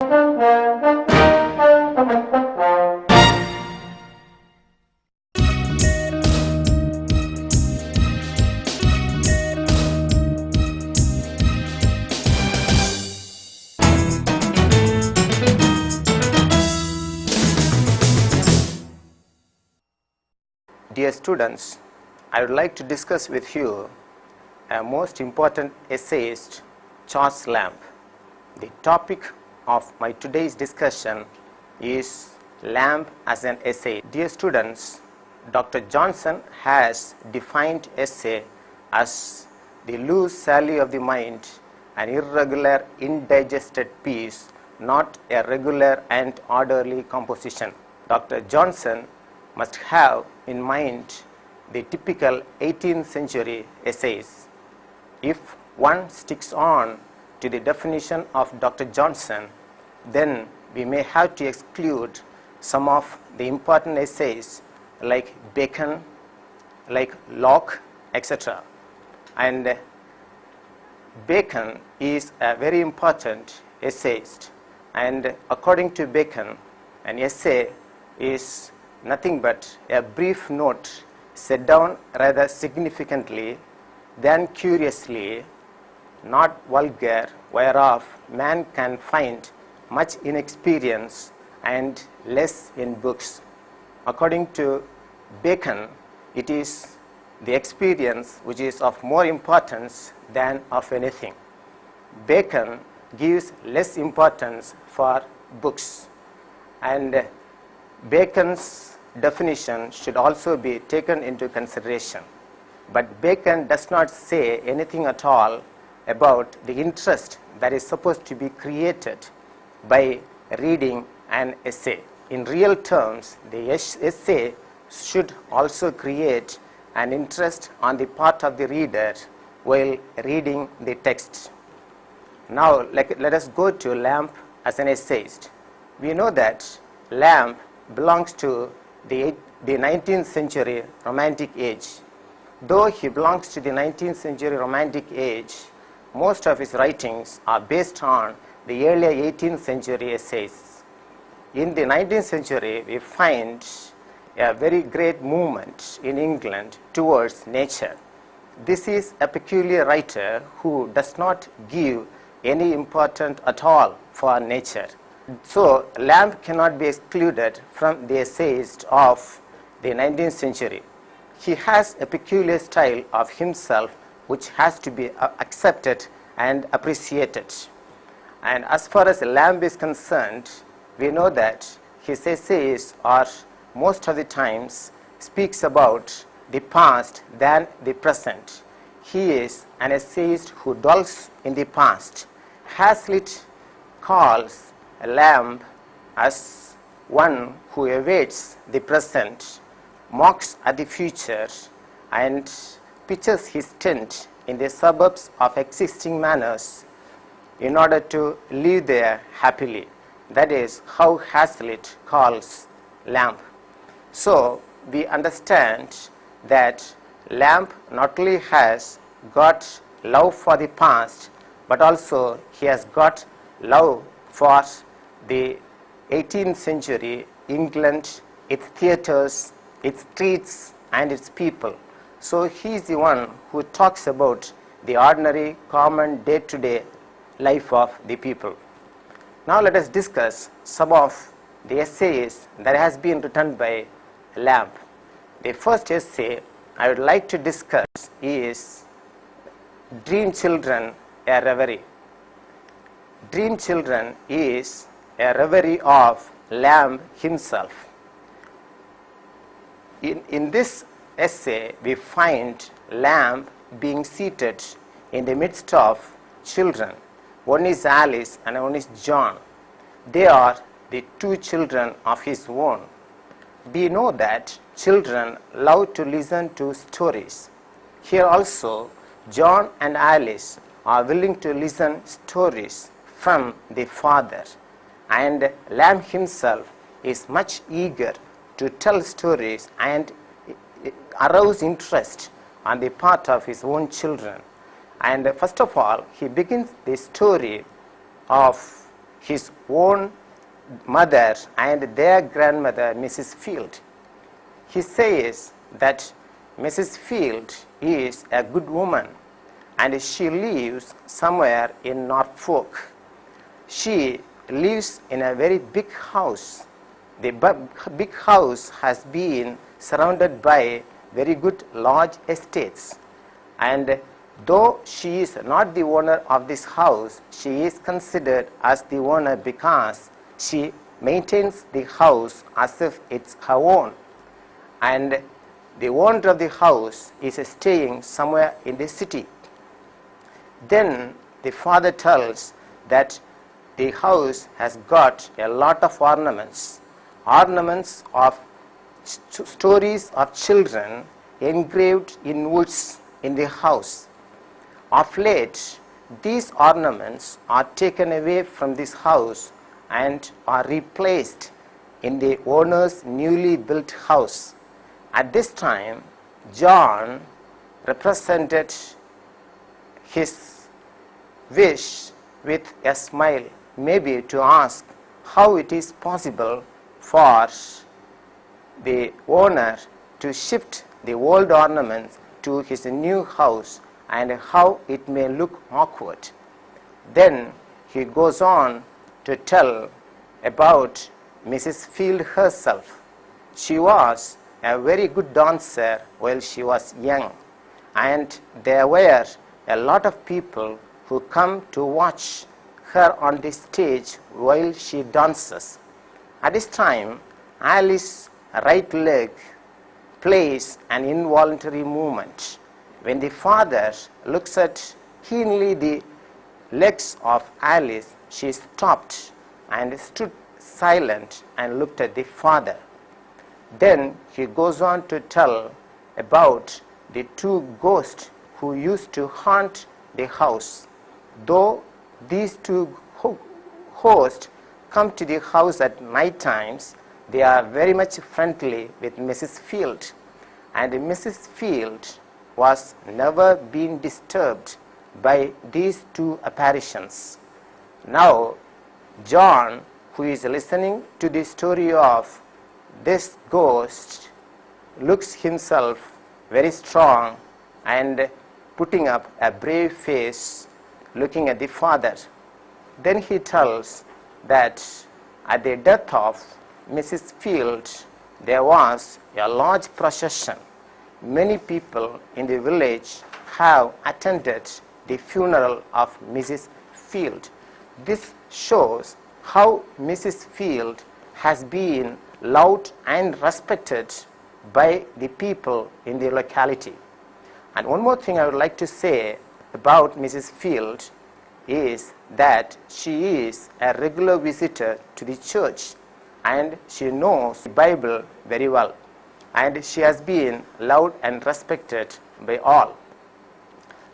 Dear students, I would like to discuss with you a most important essayist, Charles Lamb. The topic of my today's discussion is Lamb as an essay. Dear students, Dr. Johnson has defined essay as the loose sally of the mind, an irregular, indigested piece, not a regular and orderly composition. Dr. Johnson must have in mind the typical 18th century essays. If one sticks on to the definition of Dr. Johnson, then we may have to exclude some of the important essays like Bacon, like Locke, etc. And Bacon is a very important essayist, and according to Bacon, an essay is nothing but a brief note set down rather significantly than curiously, not vulgar, whereof man can find much in experience and less in books. According to Bacon, it is the experience which is of more importance than of anything. Bacon gives less importance for books, and Bacon's definition should also be taken into consideration. But Bacon does not say anything at all about the interest that is supposed to be created by reading an essay. In real terms, the essay should also create an interest on the part of the reader while reading the text. Now, let us go to Lamb as an essayist. We know that Lamb belongs to the 19th century Romantic age. Though he belongs to the 19th century Romantic age, most of his writings are based on the earlier 18th century essays. In the 19th century, we find a very great movement in England towards nature. This is a peculiar writer who does not give any importance at all for nature. So, Lamb cannot be excluded from the essayists of the 19th century. He has a peculiar style of himself which has to be accepted and appreciated. And as far as Lamb is concerned, we know that his essays are most of the times speaks about the past than the present. He is an essayist who dwells in the past. Hazlitt calls Lamb as one who awaits the present, mocks at the future, and pitches his tent in the suburbs of existing manners in order to live there happily. That is how Hazlitt calls Lamb. So we understand that Lamb not only has got love for the past, but also he has got love for the 18th century England, its theaters, its streets, and its people. So he is the one who talks about the ordinary, common, day-to-day life of the people. Now let us discuss some of the essays that has been written by Lamb. The first essay I would like to discuss is Dream Children, a Reverie. Dream Children is a reverie of Lamb himself. In this essay, we find Lamb being seated in the midst of children. One is Alice and one is John. They are the two children of his own. We know that children love to listen to stories. Here also, John and Alice are willing to listen stories from the father, and Lamb himself is much eager to tell stories and arouse interest on the part of his own children. And first of all, he begins the story of his own mother and their grandmother, Mrs. Field. He says that Mrs. Field is a good woman and she lives somewhere in Norfolk. She lives in a very big house. The big house has been surrounded by very good large estates, and though she is not the owner of this house, she is considered as the owner because she maintains the house as if it's her own, and the owner of the house is staying somewhere in the city. Then the father tells that the house has got a lot of ornaments of stories of children engraved in woods in the house. Of late, these ornaments are taken away from this house and are replaced in the owner's newly built house. At this time, John represented his wish with a smile, maybe to ask how it is possible for the owner to shift the old ornaments to his new house and how it may look awkward. Then he goes on to tell about Mrs. Field herself. She was a very good dancer while she was young, and there were a lot of people who come to watch her on the stage while she dances. At this time, Alice's right leg plays an involuntary movement. When the father looks at keenly the legs of Alice, she stopped and stood silent and looked at the father. Then he goes on to tell about the two ghosts who used to haunt the house. Though these two hosts come to the house at night times, they are very much friendly with Mrs. Field, and Mrs. Field was never been disturbed by these two apparitions. Now John, who is listening to the story of this ghost, looks himself very strong and putting up a brave face, looking at the father. Then he tells that at the death of Mrs. Field, there was a large procession. Many people in the village have attended the funeral of Mrs. Field. This shows how Mrs. Field has been loved and respected by the people in the locality. And one more thing I would like to say about Mrs. Field is that she is a regular visitor to the church and she knows the Bible very well, and she has been loved and respected by all.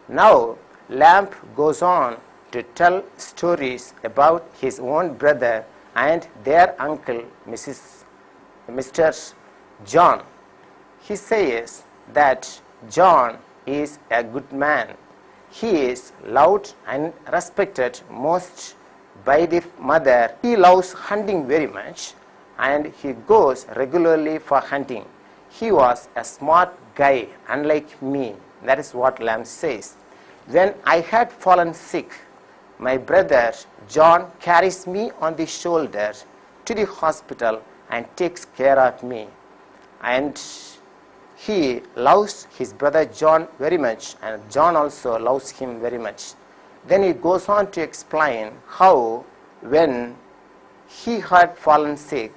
Now Lamb goes on to tell stories about his own brother and their uncle, Mr. John. He says that John is a good man. He is loved and respected most by the mother. He loves hunting very much and he goes regularly for hunting. He was a smart guy, unlike me. That is what Lamb says. When I had fallen sick, my brother John carries me on the shoulder to the hospital and takes care of me. And he loves his brother John very much, and John also loves him very much. Then he goes on to explain how when he had fallen sick,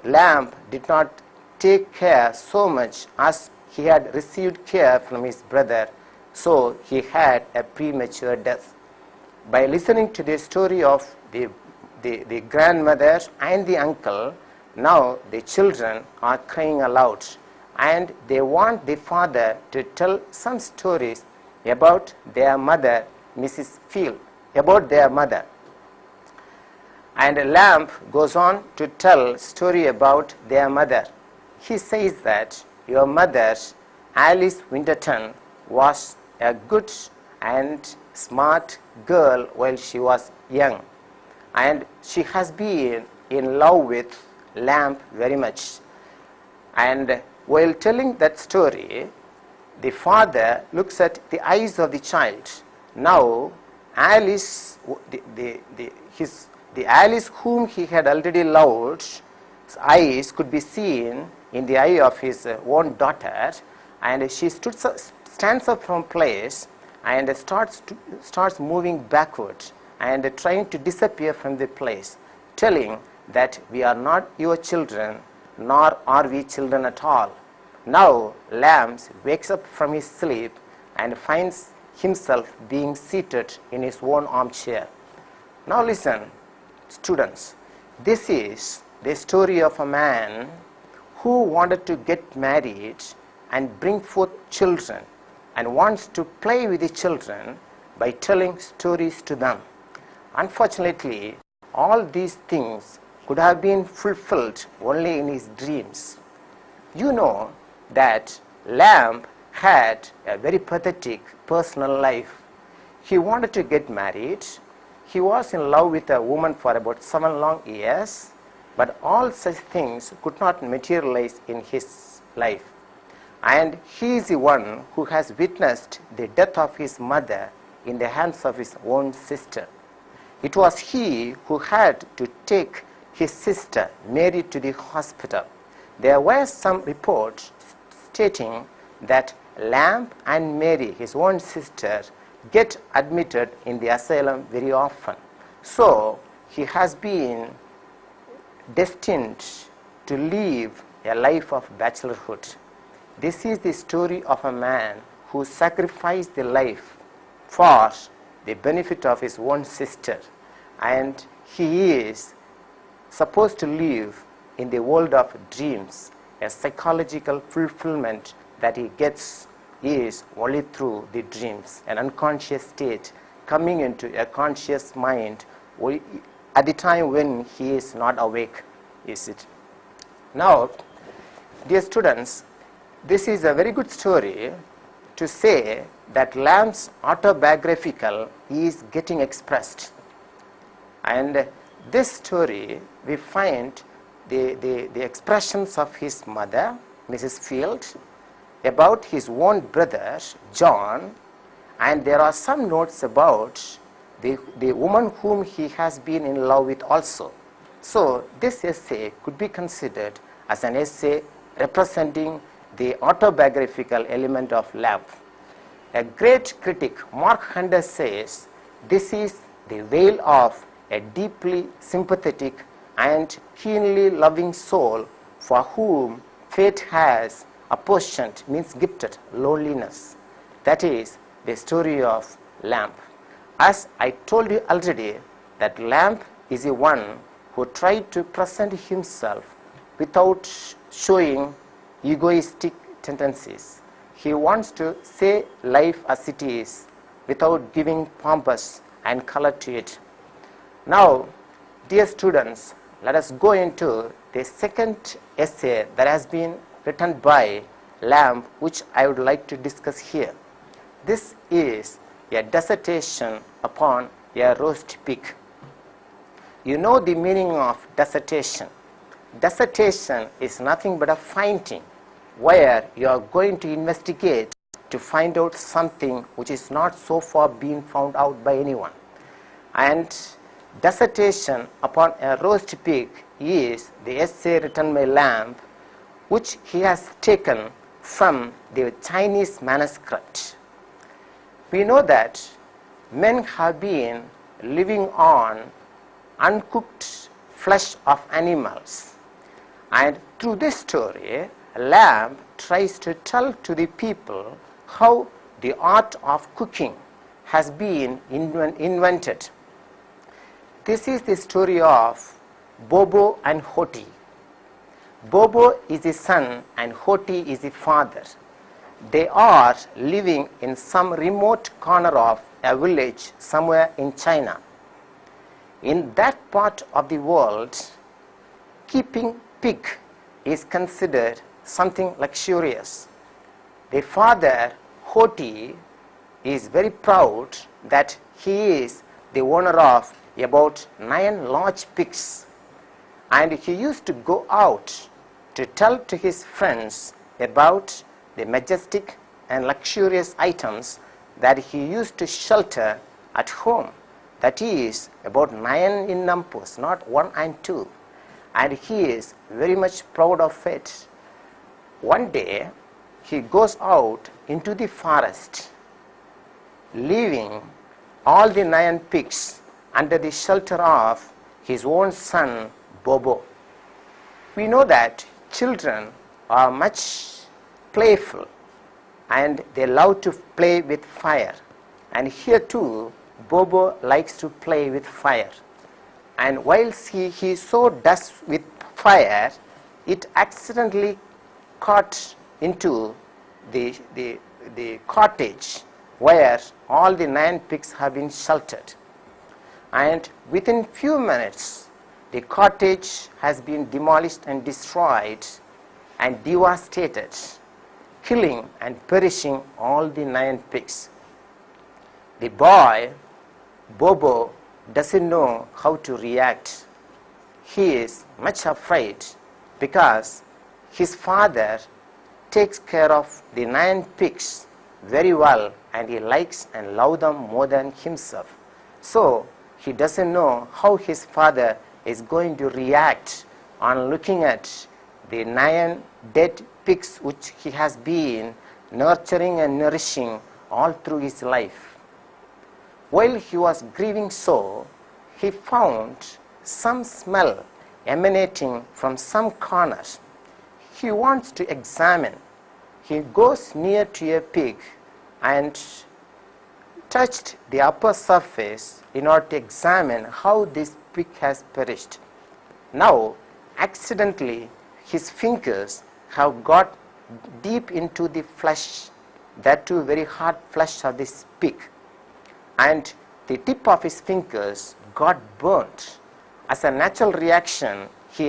Lamb did not take care so much as he had received care from his brother, so he had a premature death. By listening to the story of the grandmother and the uncle, now the children are crying aloud and they want the father to tell some stories about their mother, Mrs. Field, about their mother. And Lamb goes on to tell a story about their mother. He says that your mother, Alice Winterton, was a good and smart girl while she was young. and she has been in love with lamb very much. And while telling that story, the father looks at the eyes of the child. Now Alice, the Alice whom he had already loved, eyes could be seen in the eye of his own daughter, and she stands up from place and starts moving backward and trying to disappear from the place, telling that we are not your children, nor are we children at all. Now Lamb wakes up from his sleep and finds himself being seated in his own armchair. Now listen, students, this is the story of a man who wanted to get married and bring forth children and wants to play with the children by telling stories to them. Unfortunately, all these things could have been fulfilled only in his dreams. You know that Lamb had a very pathetic personal life. He wanted to get married. He was in love with a woman for about 7 long years, but all such things could not materialize in his life. And he is the one who has witnessed the death of his mother in the hands of his own sister. It was he who had to take his sister Mary to the hospital. There were some reports stating that Lamb and Mary, his own sister, get admitted in the asylum very often. So he has been destined to live a life of bachelorhood. This is the story of a man who sacrificed the life for the benefit of his own sister, and he is supposed to live in the world of dreams. A psychological fulfillment that he gets is only through the dreams, an unconscious state coming into a conscious mind at the time when he is not awake, is it? Now, dear students, this is a very good story to say that Lamb's autobiographical is getting expressed. And this story, we find the expressions of his mother, Mrs. Field, about his own brother, John, and there are some notes about the woman whom he has been in love with also. So this essay could be considered as an essay representing the autobiographical element of Lamb. A great critic, Mark Hunter, says this is the wail of a deeply sympathetic and keenly loving soul for whom fate has apportioned, means gifted, loneliness. That is the story of Lamb. As I told you already, that Lamb is the one who tried to present himself without showing egoistic tendencies. He wants to say life as it is without giving pompous and color to it. Now, dear students, let us go into the second essay that has been written by Lamb, which I would like to discuss here. This is a dissertation upon a roast pig. You know the meaning of dissertation. Dissertation is nothing but a finding where you are going to investigate to find out something which is not so far been found out by anyone. And dissertation upon a roast pig is the essay written by Lamb, which he has taken from the Chinese manuscript. We know that men have been living on uncooked flesh of animals, and through this story, Lamb tries to tell to the people how the art of cooking has been invented. This is the story of Bobo and Hoti. Bobo is the son and Hoti is the father. They are living in some remote corner of a village somewhere in China. In that part of the world, keeping pig is considered something luxurious. The father, Hoti, is very proud that he is the owner of about 9 large pigs, and he used to go out to tell to his friends about the majestic and luxurious items that he used to shelter at home. That is about 9 in numbers, not 1 and 2. And he is very much proud of it. One day, he goes out into the forest, leaving all the 9 pigs under the shelter of his own son, Bobo. We know that children are much playful and they love to play with fire. And here too, Bobo likes to play with fire. And whilst he so does with fire, it accidentally caught into the cottage where all the 9 pigs have been sheltered. And within few minutes, the cottage has been demolished and destroyed and devastated, killing and perishing all the 9 pigs. The boy, Bobo, doesn't know how to react. He is much afraid because his father takes care of the 9 pigs very well, and he likes and loves them more than himself. So he doesn't know how his father is going to react on looking at the 9 dead pigs which he has been nurturing and nourishing all through his life. While he was grieving so, he found some smell emanating from some corners. He wants to examine. He goes near to a pig and touched the upper surface in order to examine how this pig has perished. Now, accidentally, his fingers have got deep into the flesh, that too very hard flesh of this pig, and the tip of his fingers got burnt. As a natural reaction, he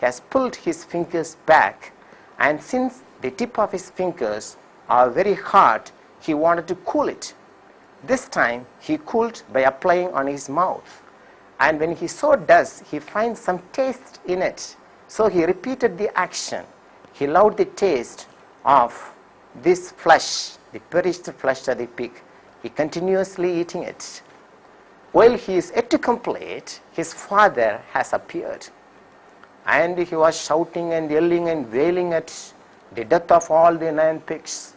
has pulled his fingers back, and since the tip of his fingers are very hard, he wanted to cool it. This time he cooled by applying on his mouth, and when he so does, he finds some taste in it. So he repeated the action. He loved the taste of this flesh, the perished flesh of the pig. He continuously eating it. While he is yet to complete, his father has appeared, and he was shouting and yelling and wailing at the death of all the 9 pigs.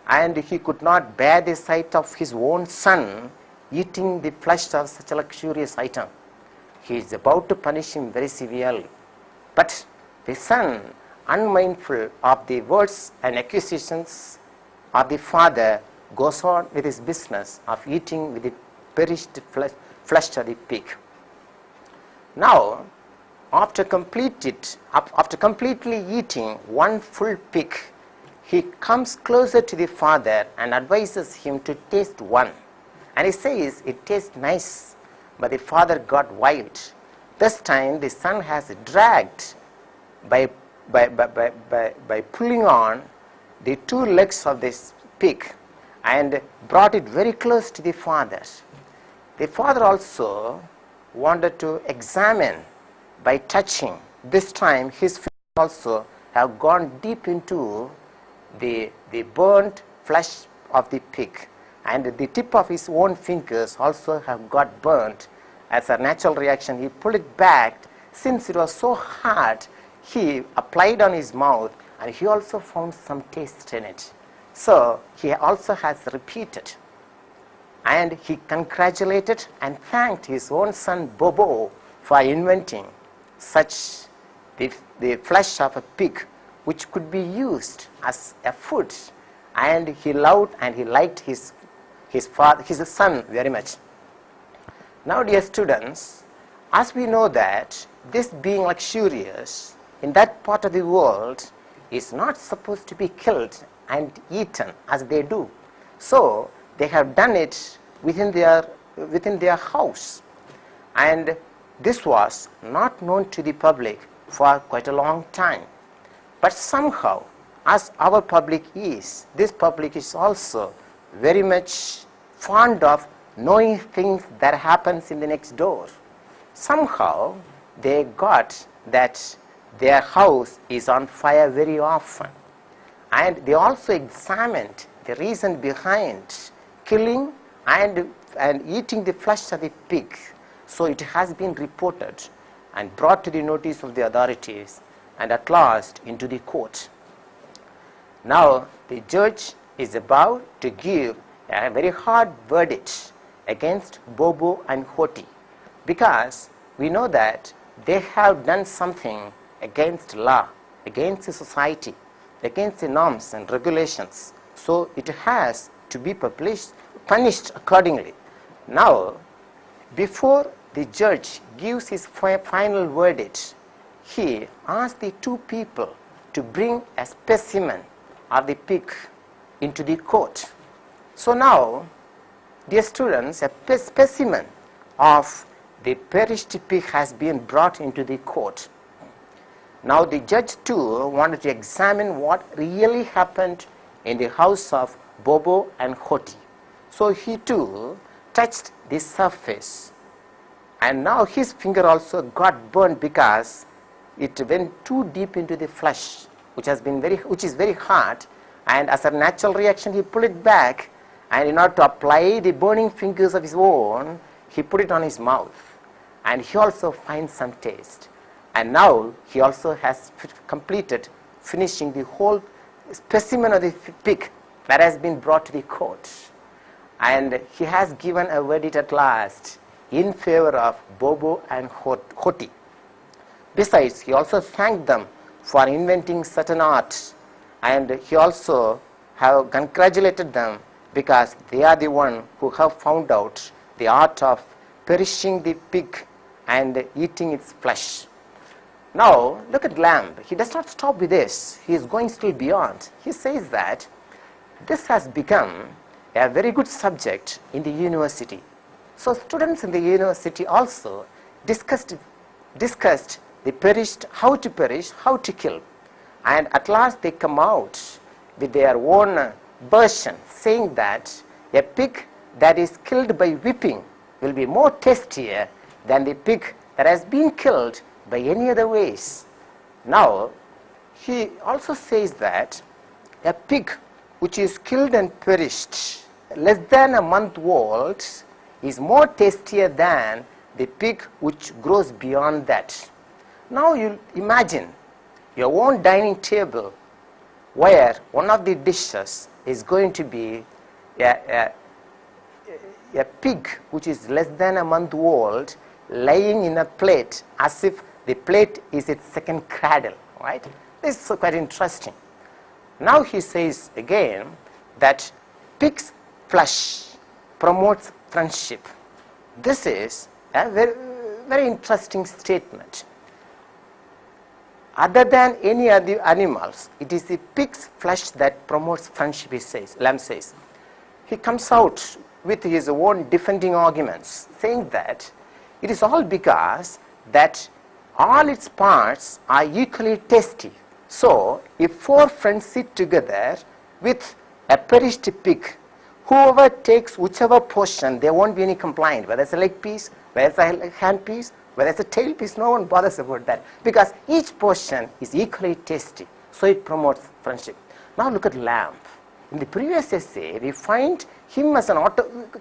And he could not bear the sight of his own son eating the flesh of such a luxurious item. He is about to punish him very severely. But the son, unmindful of the words and accusations of the father, goes on with his business of eating with the perished flesh of the pig. Now, after completely eating one full pig, he comes closer to the father and advises him to taste one. And he says, it tastes nice, but the father got wild. This time the son has dragged by pulling on the 2 legs of this pig and brought it very close to the father. The father also wanted to examine by touching. This time his fingers also have gone deep into the burnt flesh of the pig, and the tip of his own fingers also have got burnt. As a natural reaction, he pulled it back. Since it was so hard, he applied on his mouth, and he also found some taste in it. So he also has repeated, and he congratulated and thanked his own son Bobo for inventing such the flesh of a pig, which could be used as a food. And he loved and he liked his son very much. Now, dear students, as we know that this being luxurious in that part of the world is not supposed to be killed and eaten as they do. So they have done it within their house, and this was not known to the public for quite a long time. But somehow, as our public is, this public is also very much fond of knowing things that happens in the next door. Somehow they got that their house is on fire very often, and they also examined the reason behind killing and eating the flesh of the pig. So it has been reported and brought to the notice of the authorities and at last into the court. Now the judge is about to give a very hard verdict against Bobo and Hoti, because we know that they have done something against law, against the society, against the norms and regulations. So it has to be punished accordingly. Now, before the judge gives his final verdict, he asked the two people to bring a specimen of the pig into the court. So now, dear students, a specimen of the perished pig has been brought into the court. Now the judge too wanted to examine what really happened in the house of Bobo and Hoti. So he too touched the surface, and now his finger also got burned because it went too deep into the flesh, which is very hard, and as a natural reaction he pulled it back, and in order to apply the burning fingers of his own, he put it on his mouth, and he also finds some taste. And now he also has completed finishing the whole specimen of the pig that has been brought to the court. And he has given a verdict at last in favor of Bobo and Hoti. Besides, he also thanked them for inventing certain art, and he also have congratulated them because they are the one who have found out the art of perishing the pig and eating its flesh. Now, look at Lamb. He does not stop with this. He is going still beyond. He says that this has become a very good subject in the university. So students in the university also discussed the perished, how to perish, how to kill. And at last they come out with their own version, saying that a pig that is killed by whipping will be more tastier than the pig that has been killed by any other ways. Now, he also says that a pig which is killed and perished less than a month old is more tastier than the pig which grows beyond that. Now you imagine your own dining table where one of the dishes is going to be a pig which is less than a month old lying in a plate as if the plate is its second cradle, right? This is quite interesting. Now he says again that pig's flesh promotes friendship. This is a very, very interesting statement. Other than any other animals, it is the pig's flesh that promotes friendship, he says, Lamb says. He comes out with his own defending arguments, saying that it is all because that all its parts are equally tasty. So, if four friends sit together with a perished pig, whoever takes whichever portion, there won't be any complaint, whether it's a leg piece, whether it's a hand piece, whether it's a tail piece, no one bothers about that, because each portion is equally tasty. So it promotes friendship. Now look at Lamb. In the previous essay, we find him as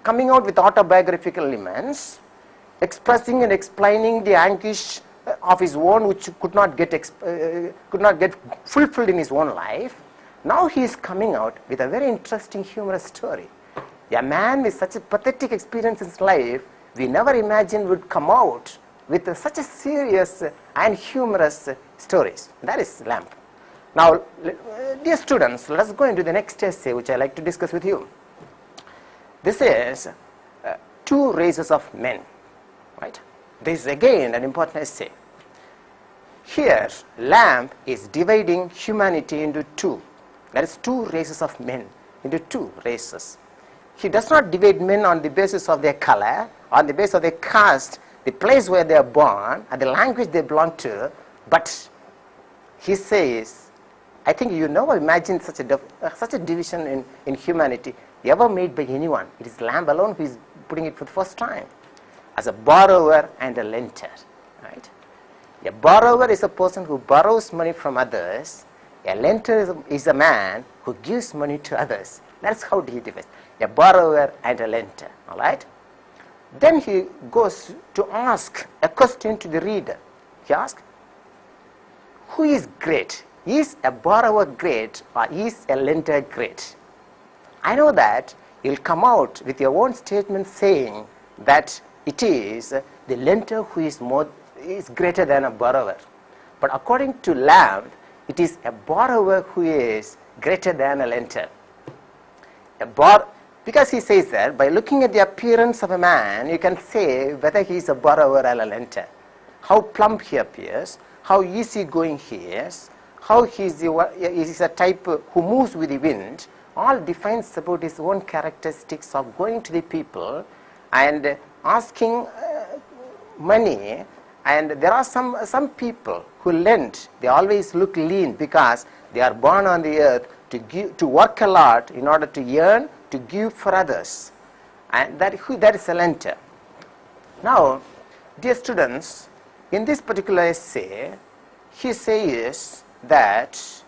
coming out with autobiographical elements, expressing and explaining the anguish of his own, which could not get fulfilled in his own life. Now he is coming out with a very interesting humorous story. A man with such a pathetic experience in his life, we never imagined would come out with such a serious and humorous stories. That is Lamb. Now, dear students, let us go into the next essay which I like to discuss with you. This is two races of men, right? This is again an important essay. Here, Lamb is dividing humanity into two. That is, two races of men into two races. He does not divide men on the basis of their color, on the basis of their caste, the place where they are born, and the language they belong to, but he says, I think you never imagined such a division in humanity ever made by anyone. It is Lamb alone who is putting it for the first time, as a borrower and a lender. Right? A borrower is a person who borrows money from others. A lender is a man who gives money to others. That's how he defines a borrower and a lender. All right? Then he goes to ask a question to the reader. He asks, who is great? Is a borrower great or is a lender great? I know that you'll come out with your own statement saying that it is the lender who is greater than a borrower. But according to Lamb, it is a borrower who is greater than a lender. Because he says that by looking at the appearance of a man, you can say whether he is a borrower or a lender. How plump he appears, how easygoing he is, how he is a type who moves with the wind, all defines about his own characteristics of going to the people and asking money. And there are some people who lend, they always look lean because they are born on the earth to work a lot in order to earn, to give for others. And that is a lender. Now, dear students, in this particular essay, he says that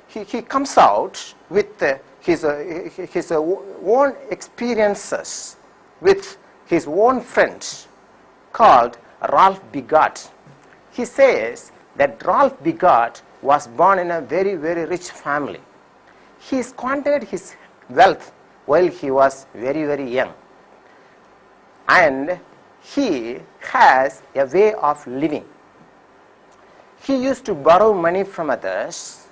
he comes out with his own experiences with his own friend called Ralph Bigot. He says that Ralph Bigot was born in a very, very rich family. He squandered his wealth while he was very, very young. And he has a way of living. He used to borrow money from others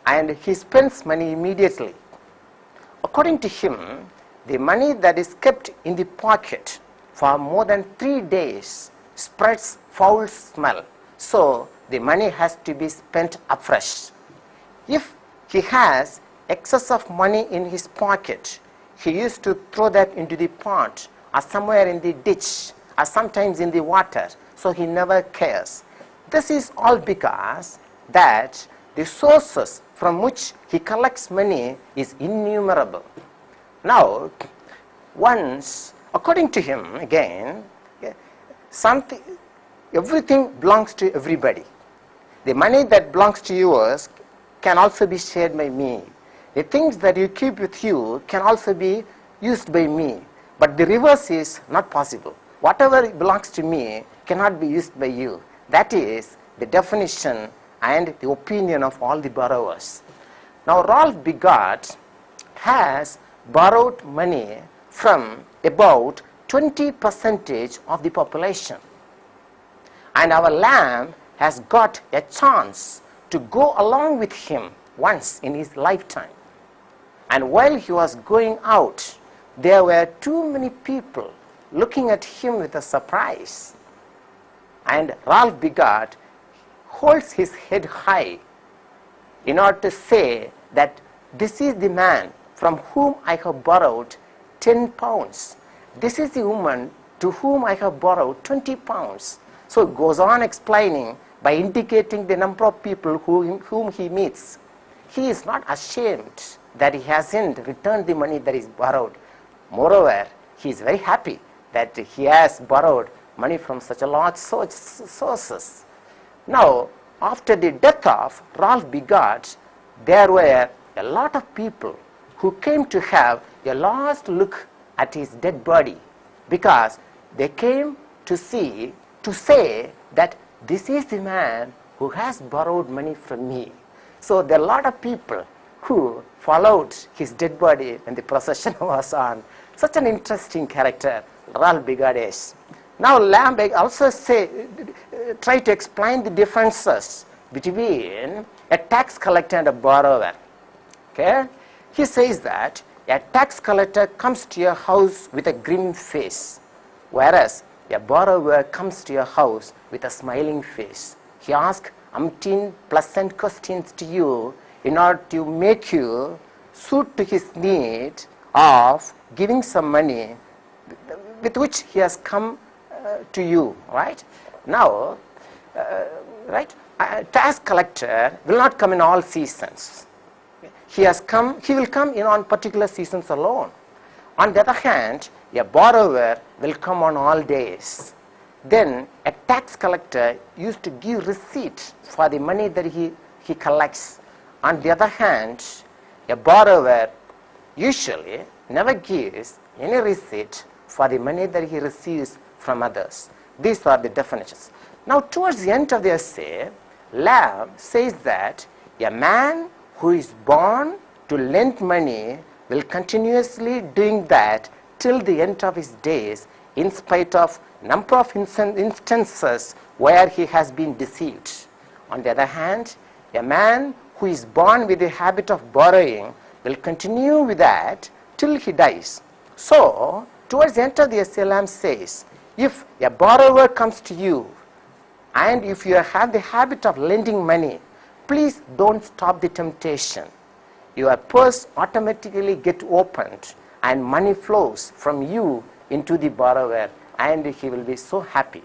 and he spends money immediately. According to him, the money that is kept in the pocket for more than 3 days spreads foul smell. So the money has to be spent afresh. If he has excess of money in his pocket, he used to throw that into the pond or somewhere in the ditch or sometimes in the water. So he never cares. This is all because that the sources from which he collects money is innumerable. Now, once, according to him, again, everything belongs to everybody. The money that belongs to yours can also be shared by me. The things that you keep with you can also be used by me. But the reverse is not possible. Whatever belongs to me cannot be used by you. That is the definition and the opinion of all the borrowers. Now, Ralph Bigot has borrowed money from about 20% of the population. And our Lamb has got a chance to go along with him once in his lifetime. And while he was going out, there were too many people looking at him with a surprise. And Ralph Bigot holds his head high in order to say that this is the man from whom I have borrowed 10 pounds. This is the woman to whom I have borrowed 20 pounds. So it goes on explaining by indicating the number of people whom he meets. He is not ashamed that he hasn't returned the money that is borrowed. Moreover, he is very happy that he has borrowed money from such a large sources. Now, after the death of Ralph Bigot, there were a lot of people who came to have a last look at his dead body, because they came to say that this is the man who has borrowed money from me. So there are a lot of people who followed his dead body when the procession was on. Such an interesting character Ralph Bigot is. Now Lamb also try to explain the differences between a tax collector and a borrower. Okay? He says that a tax collector comes to your house with a grim face, whereas a borrower comes to your house with a smiling face. He asks umpteen pleasant questions to you in order to make you suit to his need of giving some money with which he has come to you, right? Now, a tax collector will not come in all seasons. He will come in on particular seasons alone. On the other hand, a borrower will come on all days. Then a tax collector used to give receipt for the money that he collects. On the other hand, a borrower usually never gives any receipt for the money that he receives from others. These are the definitions. Now, towards the end of the essay, Lamb says that a man who is born to lend money will continuously doing that till the end of his days, in spite of number of instances where he has been deceived. On the other hand, a man who is born with the habit of borrowing will continue with that till he dies. So, towards the end of the essay, Lamb says, if a borrower comes to you and if you have the habit of lending money, please don't stop the temptation. Your purse automatically gets opened and money flows from you into the borrower, and he will be so happy.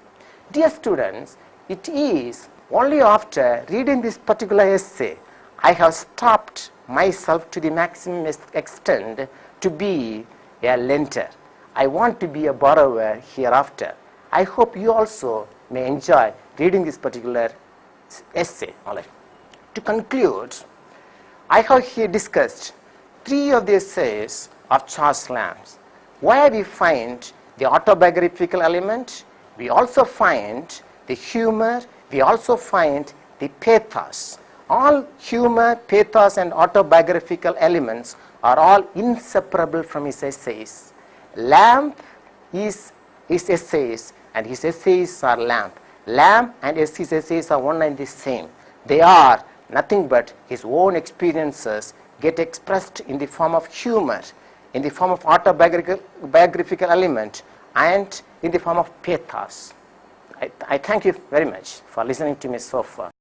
Dear students, it is only after reading this particular essay I have stopped myself to the maximum extent to be a lender. I want to be a borrower hereafter. I hope you also may enjoy reading this particular essay. All right. To conclude, I have here discussed 3 of the essays of Charles Lamb, where we find the autobiographical element, we also find the humor, we also find the pathos. All humor, pathos and autobiographical elements are all inseparable from his essays. Lamb is his essays and his essays are Lamb. Lamb and his essays are one and the same. They are nothing but his own experiences get expressed in the form of humor, in the form of autobiographical element, and in the form of pathos. I thank you very much for listening to me so far.